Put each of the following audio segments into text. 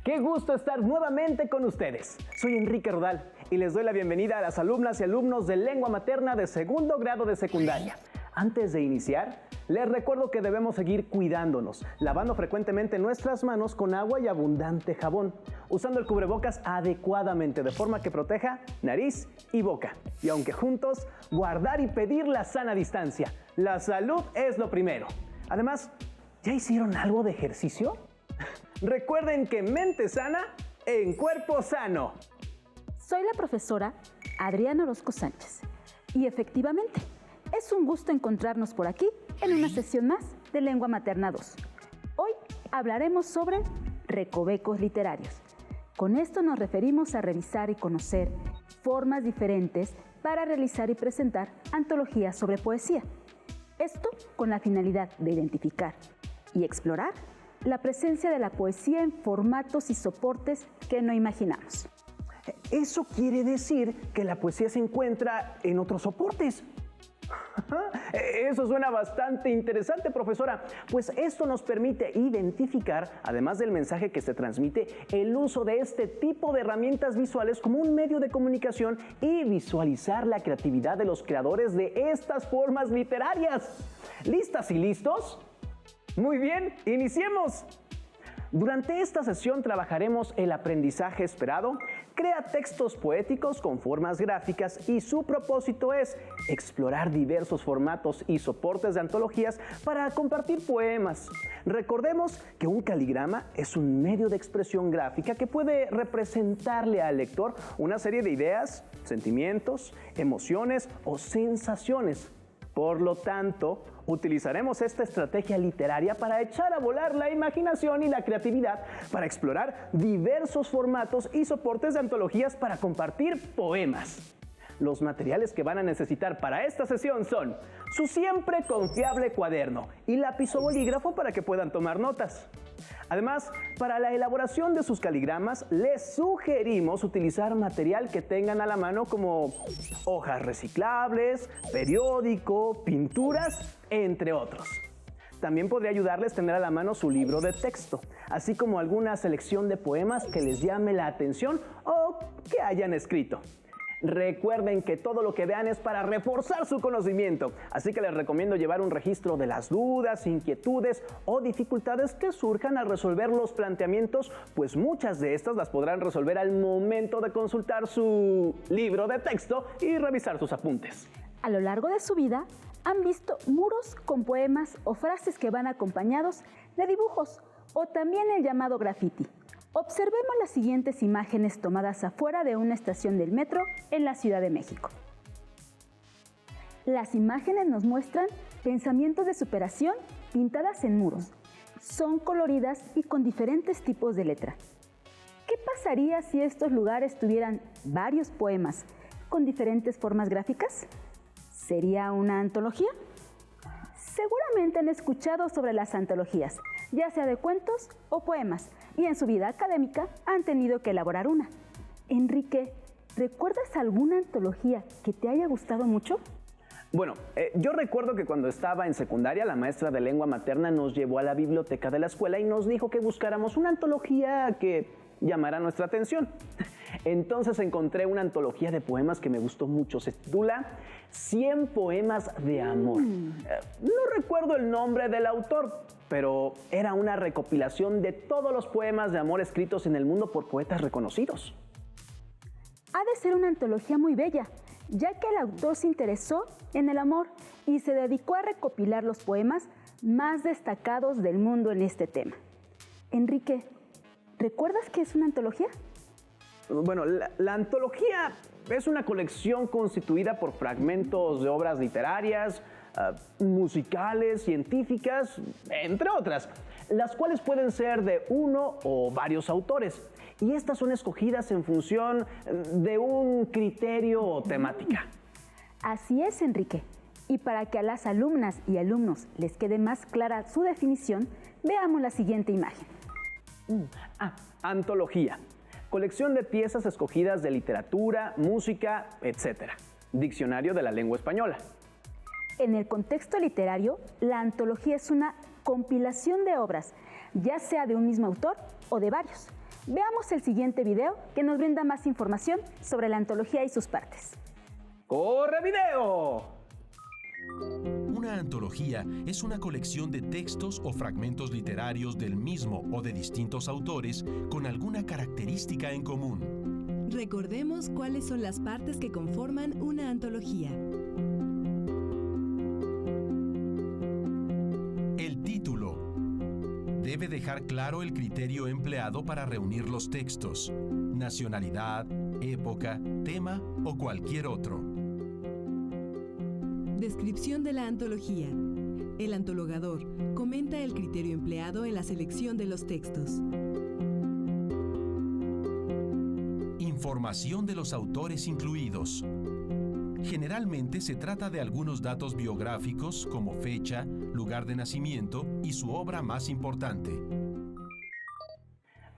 Qué gusto estar nuevamente con ustedes. Soy Enrique Rodal y les doy la bienvenida a las alumnas y alumnos de lengua materna de segundo grado de secundaria. Antes de iniciar, les recuerdo que debemos seguir cuidándonos, lavando frecuentemente nuestras manos con agua y abundante jabón, usando el cubrebocas adecuadamente de forma que proteja nariz y boca. Y aunque juntos, guardar y pedir la sana distancia. La salud es lo primero. Además, ¿ya hicieron algo de ejercicio? Recuerden que mente sana en cuerpo sano. Soy la profesora Adriana Orozco Sánchez y efectivamente es un gusto encontrarnos por aquí en una sesión más de Lengua Materna 2. Hoy hablaremos sobre recovecos literarios. Con esto nos referimos a revisar y conocer formas diferentes para realizar y presentar antologías sobre poesía. Esto con la finalidad de identificar y explorar la presencia de la poesía en formatos y soportes que no imaginamos. Eso quiere decir que la poesía se encuentra en otros soportes. Eso suena bastante interesante, profesora, pues esto nos permite identificar, además del mensaje que se transmite, el uso de este tipo de herramientas visuales como un medio de comunicación y visualizar la creatividad de los creadores de estas formas literarias. ¿Listas y listos? Muy bien, iniciemos. Durante esta sesión trabajaremos el aprendizaje esperado, crea textos poéticos con formas gráficas y su propósito es explorar diversos formatos y soportes de antologías para compartir poemas. Recordemos que un caligrama es un medio de expresión gráfica que puede representarle al lector una serie de ideas, sentimientos, emociones o sensaciones. Por lo tanto, utilizaremos esta estrategia literaria para echar a volar la imaginación y la creatividad para explorar diversos formatos y soportes de antologías para compartir poemas. Los materiales que van a necesitar para esta sesión son su siempre confiable cuaderno y lápiz o bolígrafo para que puedan tomar notas. Además, para la elaboración de sus caligramas, les sugerimos utilizar material que tengan a la mano como hojas reciclables, periódico, pinturas, entre otros. También podría ayudarles tener a la mano su libro de texto, así como alguna selección de poemas que les llame la atención o que hayan escrito. Recuerden que todo lo que vean es para reforzar su conocimiento, así que les recomiendo llevar un registro de las dudas, inquietudes o dificultades que surjan al resolver los planteamientos, pues muchas de estas las podrán resolver al momento de consultar su libro de texto y revisar sus apuntes. A lo largo de su vida, han visto muros con poemas o frases que van acompañados de dibujos o también el llamado graffiti. Observemos las siguientes imágenes tomadas afuera de una estación del metro en la Ciudad de México. Las imágenes nos muestran pensamientos de superación pintadas en muros. Son coloridas y con diferentes tipos de letra. ¿Qué pasaría si estos lugares tuvieran varios poemas con diferentes formas gráficas? ¿Sería una antología? Seguramente han escuchado sobre las antologías, ya sea de cuentos o poemas, y en su vida académica han tenido que elaborar una. Enrique, ¿recuerdas alguna antología que te haya gustado mucho? Bueno, yo recuerdo que cuando estaba en secundaria, la maestra de lengua materna nos llevó a la biblioteca de la escuela y nos dijo que buscáramos una antología que llamara nuestra atención. Entonces encontré una antología de poemas que me gustó mucho. Se titula 100 poemas de amor. No recuerdo el nombre del autor, pero era una recopilación de todos los poemas de amor escritos en el mundo por poetas reconocidos. Ha de ser una antología muy bella, ya que el autor se interesó en el amor y se dedicó a recopilar los poemas más destacados del mundo en este tema. Enrique, ¿recuerdas qué es una antología? Bueno, la antología es una colección constituida por fragmentos de obras literarias, musicales, científicas, entre otras, las cuales pueden ser de uno o varios autores. Y estas son escogidas en función de un criterio o temática. Así es, Enrique. Y para que a las alumnas y alumnos les quede más clara su definición, veamos la siguiente imagen. Antología. Colección de piezas escogidas de literatura, música, etc. Diccionario de la lengua española. En el contexto literario, la antología es una compilación de obras, ya sea de un mismo autor o de varios, Veamos el siguiente video que nos brinda más información sobre la antología y sus partes. ¡Corre video! Una antología es una colección de textos o fragmentos literarios del mismo o de distintos autores con alguna característica en común. Recordemos cuáles son las partes que conforman una antología. El título debe dejar claro el criterio empleado para reunir los textos, nacionalidad, época, tema o cualquier otro. Descripción de la antología. El antologador comenta el criterio empleado en la selección de los textos. Información de los autores incluidos. Generalmente se trata de algunos datos biográficos como fecha, lugar de nacimiento y su obra más importante.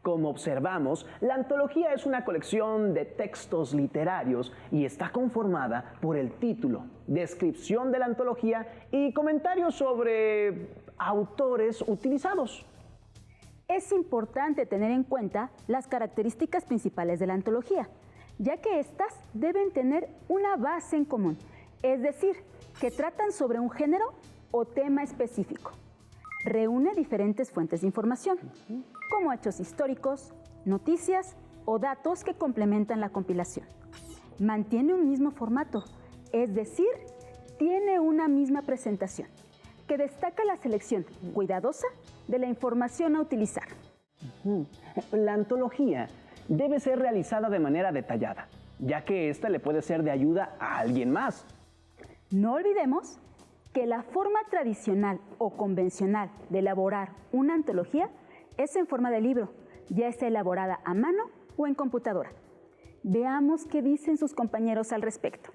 Como observamos, la antología es una colección de textos literarios y está conformada por el título, descripción de la antología y comentarios sobre autores utilizados. Es importante tener en cuenta las características principales de la antología, ya que éstas deben tener una base en común, es decir, que tratan sobre un género o tema específico. Reúne diferentes fuentes de información, como hechos históricos, noticias o datos que complementan la compilación. Mantiene un mismo formato, es decir, tiene una misma presentación, que destaca la selección cuidadosa de la información a utilizar. La antología debe ser realizada de manera detallada, ya que ésta le puede ser de ayuda a alguien más. No olvidemos que la forma tradicional o convencional de elaborar una antología es en forma de libro, ya sea elaborada a mano o en computadora. Veamos qué dicen sus compañeros al respecto.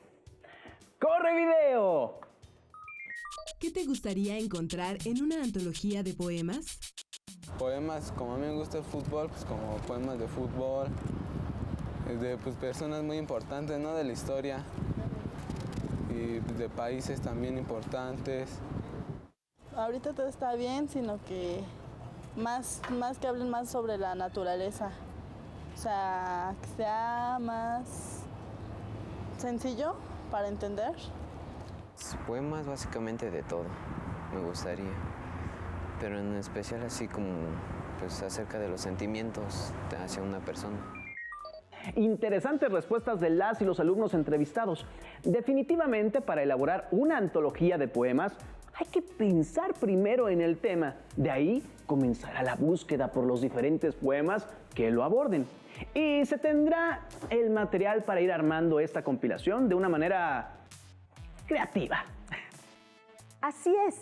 ¡Corre video! ¿Qué te gustaría encontrar en una antología de poemas? Poemas, como a mí me gusta el fútbol, pues como poemas de fútbol, de personas muy importantes, ¿no? De la historia y de países también importantes. Ahorita todo está bien, sino que más que hablen más sobre la naturaleza. O sea, que sea más sencillo para entender. Poemas básicamente de todo, me gustaría. Pero en especial así como pues acerca de los sentimientos hacia una persona. Interesantes respuestas de las y los alumnos entrevistados. Definitivamente, para elaborar una antología de poemas, hay que pensar primero en el tema. De ahí comenzará la búsqueda por los diferentes poemas que lo aborden. Y se tendrá el material para ir armando esta compilación de una manera creativa. Así es.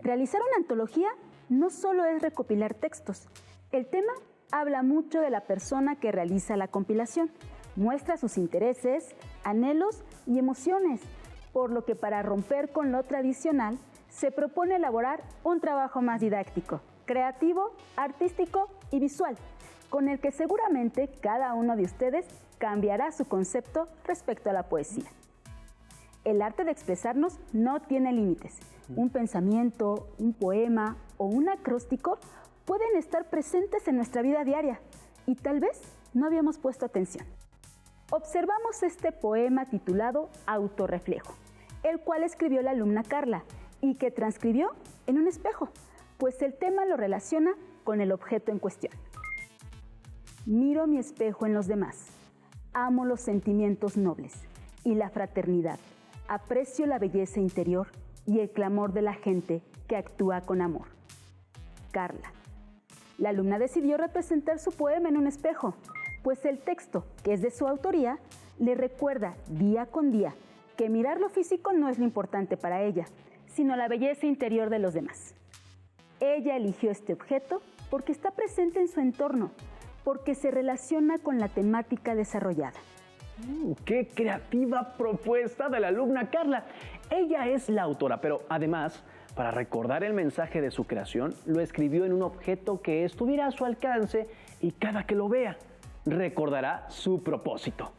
Realizar una antología no solo es recopilar textos. El tema habla mucho de la persona que realiza la compilación. Muestra sus intereses, anhelos y emociones, por lo que para romper con lo tradicional, se propone elaborar un trabajo más didáctico, creativo, artístico y visual, con el que seguramente cada uno de ustedes cambiará su concepto respecto a la poesía. El arte de expresarnos no tiene límites. Un pensamiento, un poema o un acróstico pueden estar presentes en nuestra vida diaria y tal vez no habíamos puesto atención. Observamos este poema titulado Autorreflejo, el cual escribió la alumna Carla y que transcribió en un espejo, pues el tema lo relaciona con el objeto en cuestión. Miro mi espejo en los demás, amo los sentimientos nobles y la fraternidad, aprecio la belleza interior y el clamor de la gente que actúa con amor. Carla. La alumna decidió representar su poema en un espejo, pues el texto, que es de su autoría, le recuerda día con día que mirar lo físico no es lo importante para ella, sino la belleza interior de los demás. Ella eligió este objeto porque está presente en su entorno, porque se relaciona con la temática desarrollada. ¡Qué creativa propuesta de la alumna Carla! Ella es la autora, pero además, para recordar el mensaje de su creación, lo escribió en un objeto que estuviera a su alcance y cada que lo vea, recordará su propósito.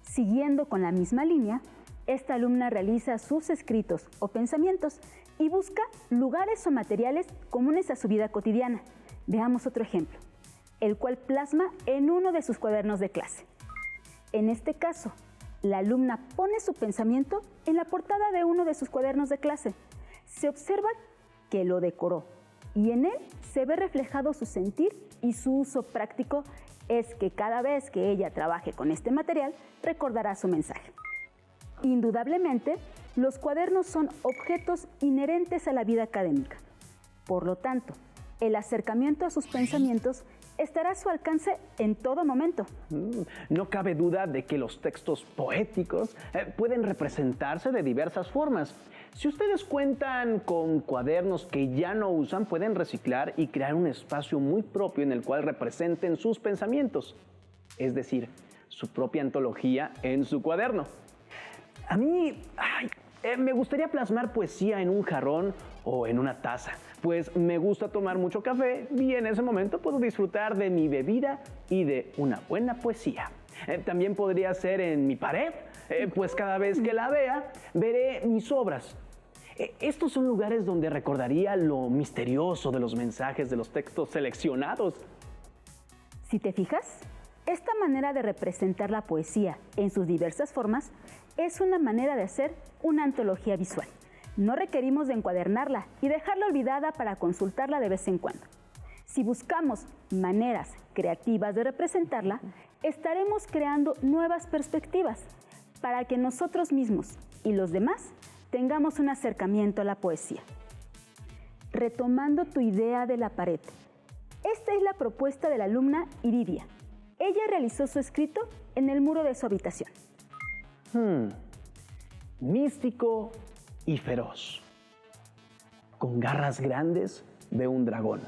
Siguiendo con la misma línea, esta alumna realiza sus escritos o pensamientos y busca lugares o materiales comunes a su vida cotidiana. Veamos otro ejemplo. el cual plasma en uno de sus cuadernos de clase. En este caso, la alumna pone su pensamiento en la portada de uno de sus cuadernos de clase. Se observa que lo decoró y en él se ve reflejado su sentir, y su uso práctico es que cada vez que ella trabaje con este material, recordará su mensaje. Indudablemente, los cuadernos son objetos inherentes a la vida académica. Por lo tanto, el acercamiento a sus pensamientos estará a su alcance en todo momento. No cabe duda de que los textos poéticos pueden representarse de diversas formas. Si ustedes cuentan con cuadernos que ya no usan, pueden reciclar y crear un espacio muy propio en el cual representen sus pensamientos, es decir, su propia antología en su cuaderno. A mí me gustaría plasmar poesía en un jarrón o en una taza, pues me gusta tomar mucho café y en ese momento puedo disfrutar de mi bebida y de una buena poesía. También podría ser en mi pared, pues cada vez que la vea, veré mis obras. Estos son lugares donde recordaría lo misterioso de los mensajes de los textos seleccionados. Si te fijas, esta manera de representar la poesía en sus diversas formas es una manera de hacer una antología visual. No requerimos de encuadernarla y dejarla olvidada para consultarla de vez en cuando. Si buscamos maneras creativas de representarla, estaremos creando nuevas perspectivas para que nosotros mismos y los demás tengamos un acercamiento a la poesía. Retomando tu idea de la pared, esta es la propuesta de la alumna Iridia. Ella realizó su escrito en el muro de su habitación. Místico y feroz. Con garras grandes de un dragón.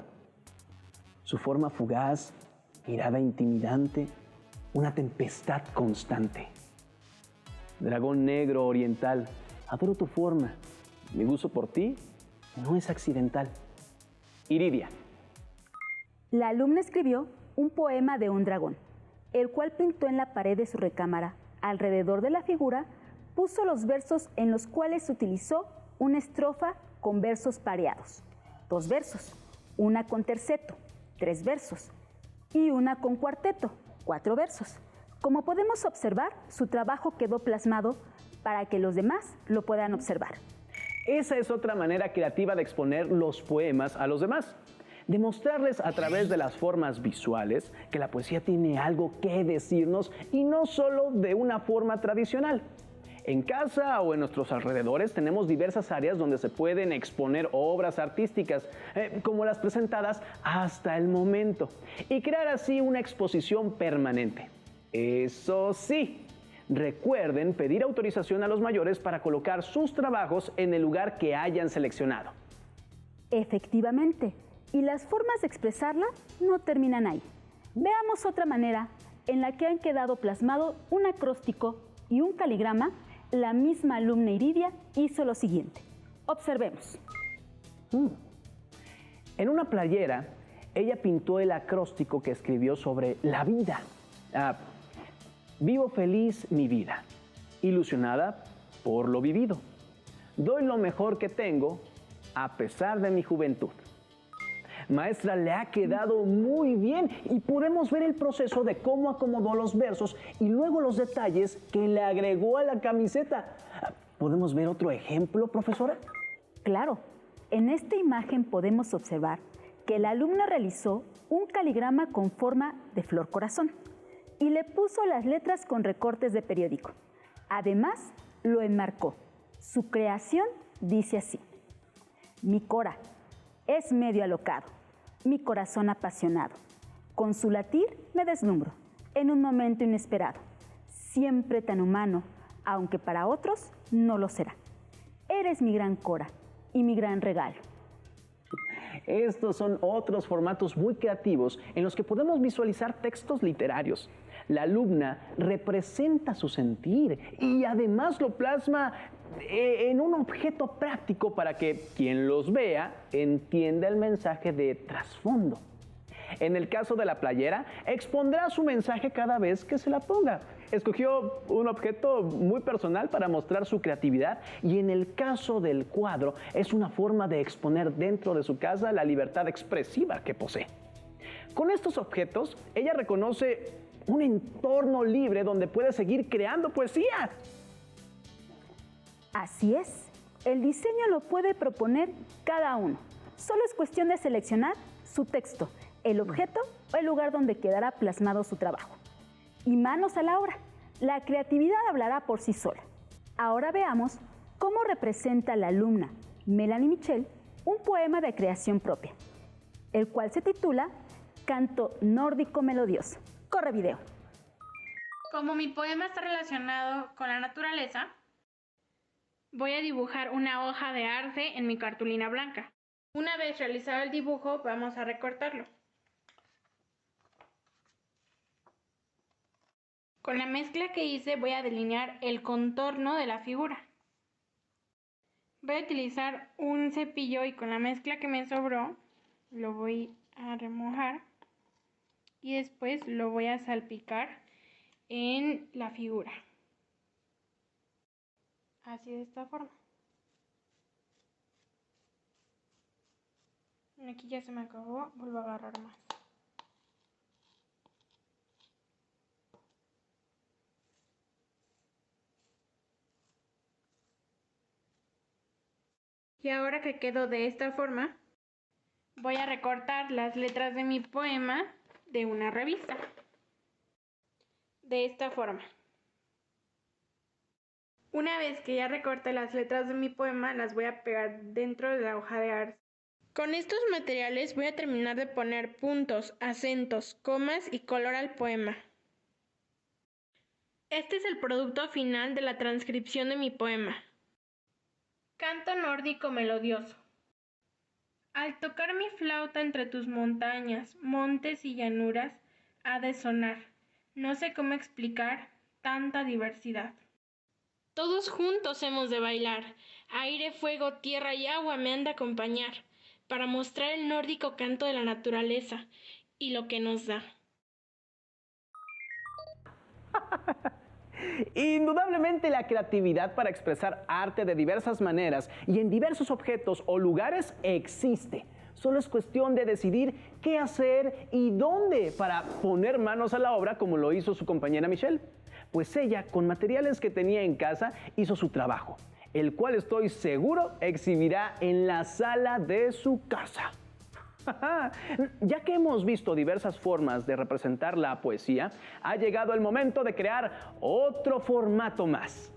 Su forma fugaz, mirada intimidante, una tempestad constante. Dragón negro oriental, adoro tu forma. Mi gusto por ti no es accidental. Iridia. La alumna escribió un poema de un dragón, el cual pintó en la pared de su recámara. Alrededor de la figura puso los versos en los cuales utilizó una estrofa con versos pareados, 2 versos, una con terceto, 3 versos, y una con cuarteto, 4 versos. Como podemos observar, su trabajo quedó plasmado para que los demás lo puedan observar. Esa es otra manera creativa de exponer los poemas a los demás. Demostrarles a través de las formas visuales que la poesía tiene algo que decirnos y no solo de una forma tradicional. En casa o en nuestros alrededores tenemos diversas áreas donde se pueden exponer obras artísticas, como las presentadas hasta el momento, y crear así una exposición permanente. Eso sí, recuerden pedir autorización a los mayores para colocar sus trabajos en el lugar que hayan seleccionado. Efectivamente, y las formas de expresarla no terminan ahí. Veamos otra manera en la que han quedado plasmado un acróstico y un caligrama. La misma alumna Iridia hizo lo siguiente. Observemos. En una playera, ella pintó el acróstico que escribió sobre la vida. Vivo feliz mi vida, ilusionada por lo vivido. Doy lo mejor que tengo a pesar de mi juventud. Maestra, le ha quedado muy bien y podemos ver el proceso de cómo acomodó los versos y luego los detalles que le agregó a la camiseta. ¿Podemos ver otro ejemplo, profesora? Claro, en esta imagen podemos observar que la alumna realizó un caligrama con forma de flor corazón y le puso las letras con recortes de periódico. Además, lo enmarcó. Su creación dice así: mi Cora es medio alocado, mi corazón apasionado. Con su latir me deslumbro, en un momento inesperado. Siempre tan humano, aunque para otros no lo será. Eres mi gran Cora y mi gran regalo. Estos son otros formatos muy creativos en los que podemos visualizar textos literarios. La alumna representa su sentir y además lo plasma en un objeto práctico para que quien los vea entienda el mensaje de trasfondo. En el caso de la playera, expondrá su mensaje cada vez que se la ponga. Escogió un objeto muy personal para mostrar su creatividad y en el caso del cuadro es una forma de exponer dentro de su casa la libertad expresiva que posee. Con estos objetos, ella reconoce un entorno libre donde puede seguir creando poesía. Así es, el diseño lo puede proponer cada uno. Solo es cuestión de seleccionar su texto, el objeto o el lugar donde quedará plasmado su trabajo. Y manos a la obra. La creatividad hablará por sí sola. Ahora veamos cómo representa la alumna Melanie Michel un poema de creación propia, el cual se titula Canto Nórdico Melodioso. Corre video. Como mi poema está relacionado con la naturaleza, voy a dibujar una hoja de arce en mi cartulina blanca. Una vez realizado el dibujo, vamos a recortarlo. Con la mezcla que hice voy a delinear el contorno de la figura. Voy a utilizar un cepillo y con la mezcla que me sobró lo voy a remojar y después lo voy a salpicar en la figura. Así, de esta forma. Aquí ya se me acabó, vuelvo a agarrar más. Y ahora que quedó de esta forma, voy a recortar las letras de mi poema de una revista. De esta forma. Una vez que ya recorté las letras de mi poema, las voy a pegar dentro de la hoja de arce. Con estos materiales voy a terminar de poner puntos, acentos, comas y color al poema. Este es el producto final de la transcripción de mi poema. Canto nórdico melodioso. Al tocar mi flauta entre tus montañas, montes y llanuras, ha de sonar. No sé cómo explicar tanta diversidad. Todos juntos hemos de bailar. Aire, fuego, tierra y agua me han de acompañar para mostrar el nórdico canto de la naturaleza y lo que nos da. Indudablemente la creatividad para expresar arte de diversas maneras y en diversos objetos o lugares existe. Solo es cuestión de decidir qué hacer y dónde para poner manos a la obra como lo hizo su compañera Michelle. Pues ella, con materiales que tenía en casa, hizo su trabajo, el cual estoy seguro exhibirá en la sala de su casa. Ya que hemos visto diversas formas de representar la poesía, ha llegado el momento de crear otro formato más.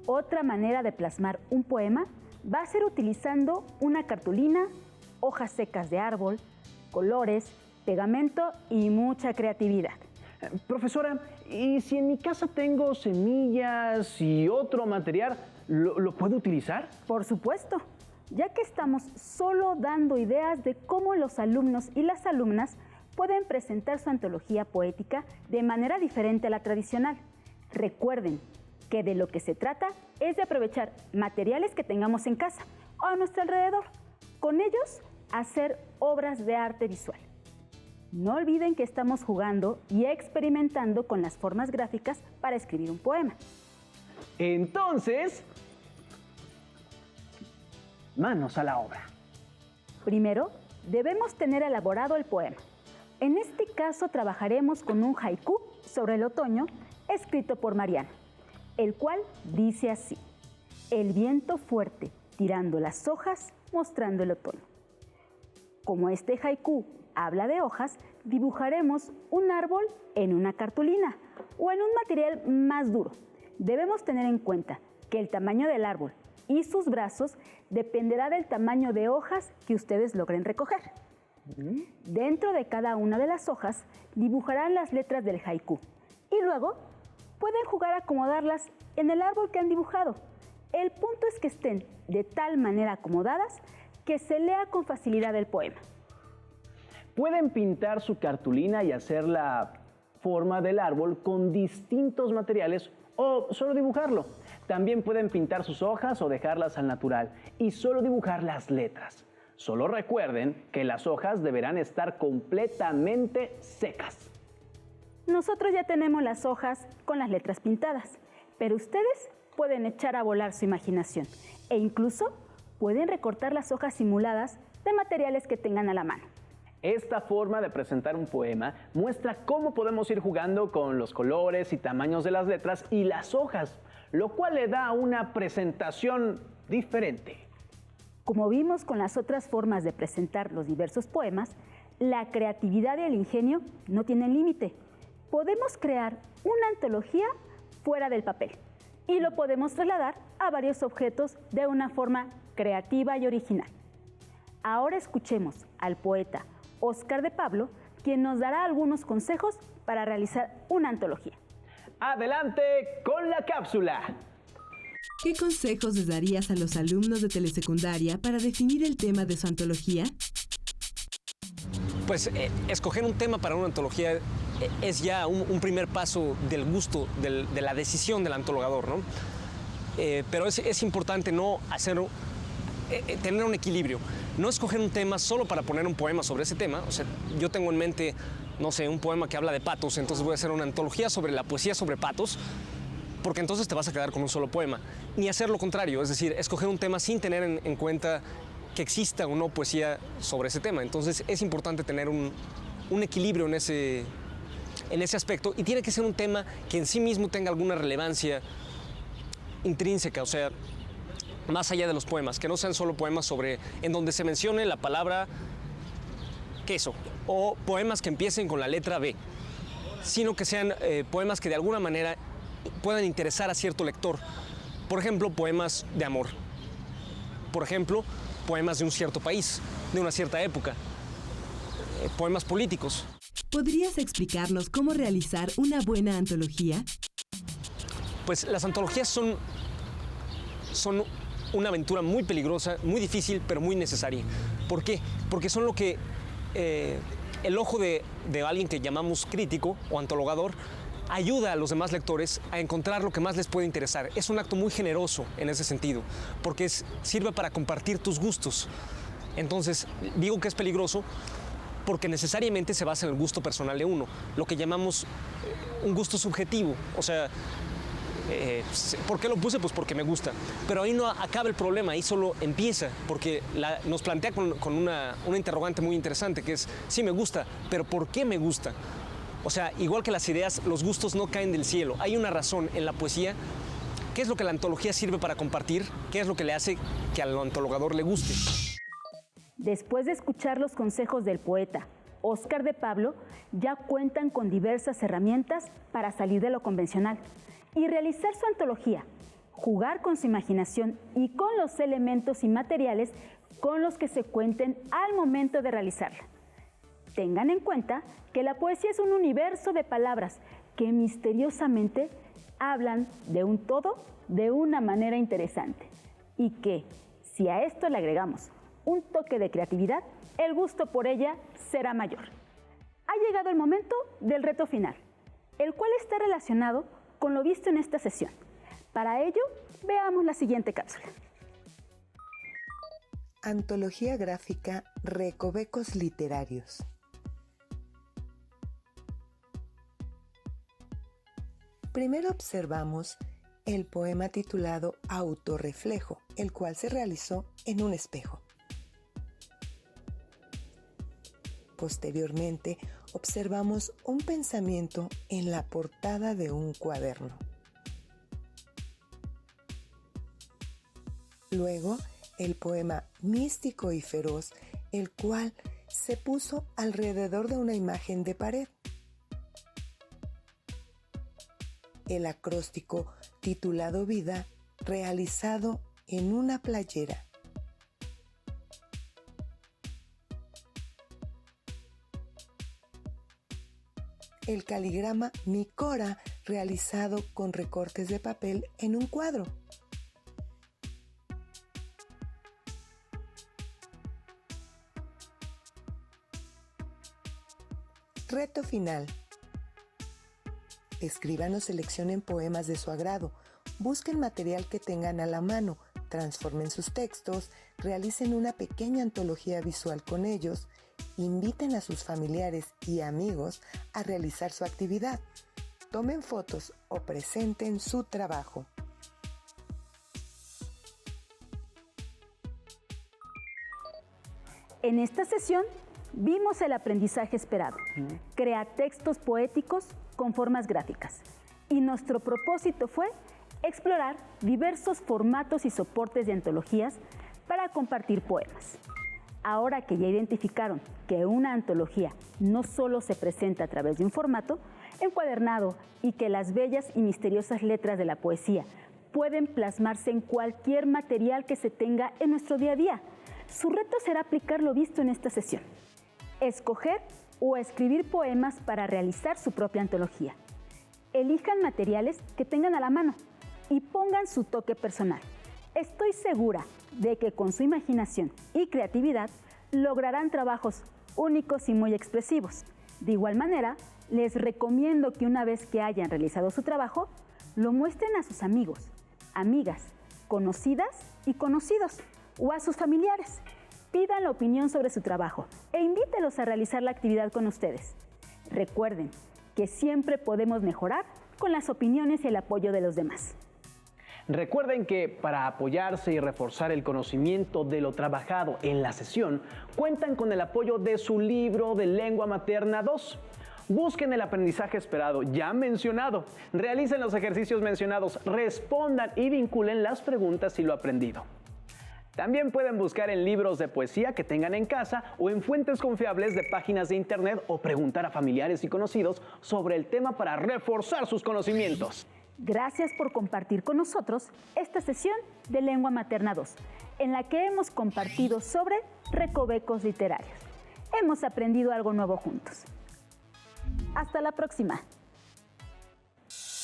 Otra manera de plasmar un poema va a ser utilizando una cartulina, hojas secas de árbol, colores, pegamento y mucha creatividad. Profesora, ¿y si en mi casa tengo semillas y otro material, lo puedo utilizar? Por supuesto, ya que estamos solo dando ideas de cómo los alumnos y las alumnas pueden presentar su antología poética de manera diferente a la tradicional. Recuerden que de lo que se trata es de aprovechar materiales que tengamos en casa o a nuestro alrededor. Con ellos, hacer obras de arte visual. No olviden que estamos jugando y experimentando con las formas gráficas para escribir un poema. Entonces, manos a la obra. Primero, debemos tener elaborado el poema. En este caso, trabajaremos con un haiku sobre el otoño, escrito por Mariana, el cual dice así: el viento fuerte tirando las hojas, mostrando el otoño. Como este haiku habla de hojas, dibujaremos un árbol en una cartulina o en un material más duro. Debemos tener en cuenta que el tamaño del árbol y sus brazos dependerá del tamaño de hojas que ustedes logren recoger. Dentro de cada una de las hojas dibujarán las letras del haiku y luego pueden jugar a acomodarlas en el árbol que han dibujado. El punto es que estén de tal manera acomodadas que se lea con facilidad el poema. Pueden pintar su cartulina y hacer la forma del árbol con distintos materiales o solo dibujarlo. También pueden pintar sus hojas o dejarlas al natural y solo dibujar las letras. Solo recuerden que las hojas deberán estar completamente secas. Nosotros ya tenemos las hojas con las letras pintadas, pero ustedes pueden echar a volar su imaginación e incluso pueden recortar las hojas simuladas de materiales que tengan a la mano. Esta forma de presentar un poema muestra cómo podemos ir jugando con los colores y tamaños de las letras y las hojas, lo cual le da una presentación diferente. Como vimos con las otras formas de presentar los diversos poemas, la creatividad y el ingenio no tienen límite. Podemos crear una antología fuera del papel y lo podemos trasladar a varios objetos de una forma creativa y original. Ahora escuchemos al poeta Óscar de Pablo, quien nos dará algunos consejos para realizar una antología. ¡Adelante con la cápsula! ¿Qué consejos les darías a los alumnos de telesecundaria para definir el tema de su antología? Pues escoger un tema para una antología es ya un primer paso del gusto, de la decisión del antologador, ¿no? Pero es importante no tener un equilibrio. No escoger un tema solo para poner un poema sobre ese tema. O sea, yo tengo en mente, no sé, un poema que habla de patos, entonces voy a hacer una antología sobre la poesía sobre patos, porque entonces te vas a quedar con un solo poema. Ni hacer lo contrario, es decir, escoger un tema sin tener en cuenta que exista o no poesía sobre ese tema. Entonces es importante tener un equilibrio en ese aspecto, y tiene que ser un tema que en sí mismo tenga alguna relevancia intrínseca, o sea, más allá de los poemas, que no sean solo poemas en donde se mencione la palabra queso, o poemas que empiecen con la letra B, sino que sean poemas que de alguna manera puedan interesar a cierto lector. Por ejemplo, poemas de amor. Por ejemplo, poemas de un cierto país, de una cierta época. Poemas políticos. ¿Podrías explicarnos cómo realizar una buena antología? Pues las antologías son una aventura muy peligrosa, muy difícil, pero muy necesaria. ¿Por qué? Porque son lo que el ojo de alguien que llamamos crítico o antologador ayuda a los demás lectores a encontrar lo que más les puede interesar. Es un acto muy generoso en ese sentido, porque sirve para compartir tus gustos. Entonces, digo que es peligroso porque necesariamente se basa en el gusto personal de uno, lo que llamamos un gusto subjetivo. O sea, ¿por qué lo puse? Pues porque me gusta. Pero ahí no acaba el problema, ahí solo empieza, porque nos plantea con una interrogante muy interesante, que es, sí me gusta, pero ¿por qué me gusta? O sea, igual que las ideas, los gustos no caen del cielo. Hay una razón en la poesía. ¿Qué es lo que la antología sirve para compartir? ¿Qué es lo que le hace que al antologador le guste? Después de escuchar los consejos del poeta Óscar de Pablo, ya cuentan con diversas herramientas para salir de lo convencional y realizar su antología, jugar con su imaginación y con los elementos y materiales con los que se cuenten al momento de realizarla. Tengan en cuenta que la poesía es un universo de palabras que misteriosamente hablan de un todo de una manera interesante, y que, si a esto le agregamos un toque de creatividad, el gusto por ella será mayor. Ha llegado el momento del reto final, el cual está relacionado con lo visto en esta sesión. Para ello, veamos la siguiente cápsula. Antología gráfica Recovecos literarios. Primero observamos el poema titulado Autorreflejo, el cual se realizó en un espejo. Posteriormente, observamos un pensamiento en la portada de un cuaderno. Luego, el poema Místico y Feroz, el cual se puso alrededor de una imagen de pared. El acróstico titulado Vida, realizado en una playera. El caligrama Micora, realizado con recortes de papel en un cuadro. Reto final. Escriban o seleccionen poemas de su agrado, busquen material que tengan a la mano, transformen sus textos, realicen una pequeña antología visual con ellos, inviten a sus familiares y amigos a realizar su actividad, tomen fotos o presenten su trabajo. En esta sesión Vimos el aprendizaje esperado. Crea textos poéticos con formas gráficas. Y nuestro propósito fue explorar diversos formatos y soportes de antologías para compartir poemas. Ahora que ya identificaron que una antología no solo se presenta a través de un formato encuadernado y que las bellas y misteriosas letras de la poesía pueden plasmarse en cualquier material que se tenga en nuestro día a día, su reto será aplicar lo visto en esta sesión. Escoger o escribir poemas para realizar su propia antología. Elijan materiales que tengan a la mano y pongan su toque personal. Estoy segura de que con su imaginación y creatividad lograrán trabajos únicos y muy expresivos. De igual manera, les recomiendo que una vez que hayan realizado su trabajo, lo muestren a sus amigos, amigas, conocidas y conocidos o a sus familiares. Pidan la opinión sobre su trabajo e invítelos a realizar la actividad con ustedes. Recuerden que siempre podemos mejorar con las opiniones y el apoyo de los demás. Recuerden que para apoyarse y reforzar el conocimiento de lo trabajado en la sesión, cuentan con el apoyo de su libro de Lengua Materna 2. Busquen el aprendizaje esperado ya mencionado, realicen los ejercicios mencionados, respondan y vinculen las preguntas y lo aprendido. También pueden buscar en libros de poesía que tengan en casa o en fuentes confiables de páginas de internet o preguntar a familiares y conocidos sobre el tema para reforzar sus conocimientos. Gracias por compartir con nosotros esta sesión de Lengua Materna 2, en la que hemos compartido sobre recovecos literarios. Hemos aprendido algo nuevo juntos. Hasta la próxima.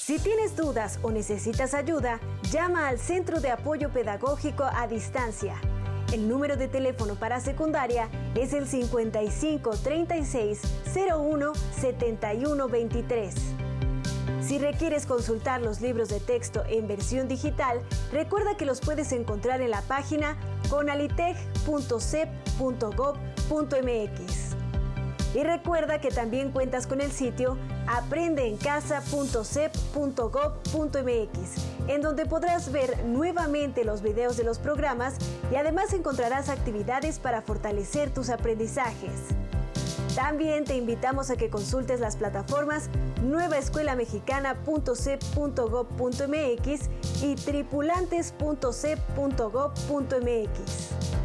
Si tienes dudas o necesitas ayuda, llama al Centro de Apoyo Pedagógico a Distancia. El número de teléfono para secundaria es el 55 36 01 71 23. Si requieres consultar los libros de texto en versión digital, recuerda que los puedes encontrar en la página conaliteg.cep.gov.mx. Y recuerda que también cuentas con el sitio aprendeencasa.cep.gov.mx, en donde podrás ver nuevamente los videos de los programas y además encontrarás actividades para fortalecer tus aprendizajes. También te invitamos a que consultes las plataformas nuevaescuelamexicana.cep.gov.mx y tripulantes.cep.gov.mx.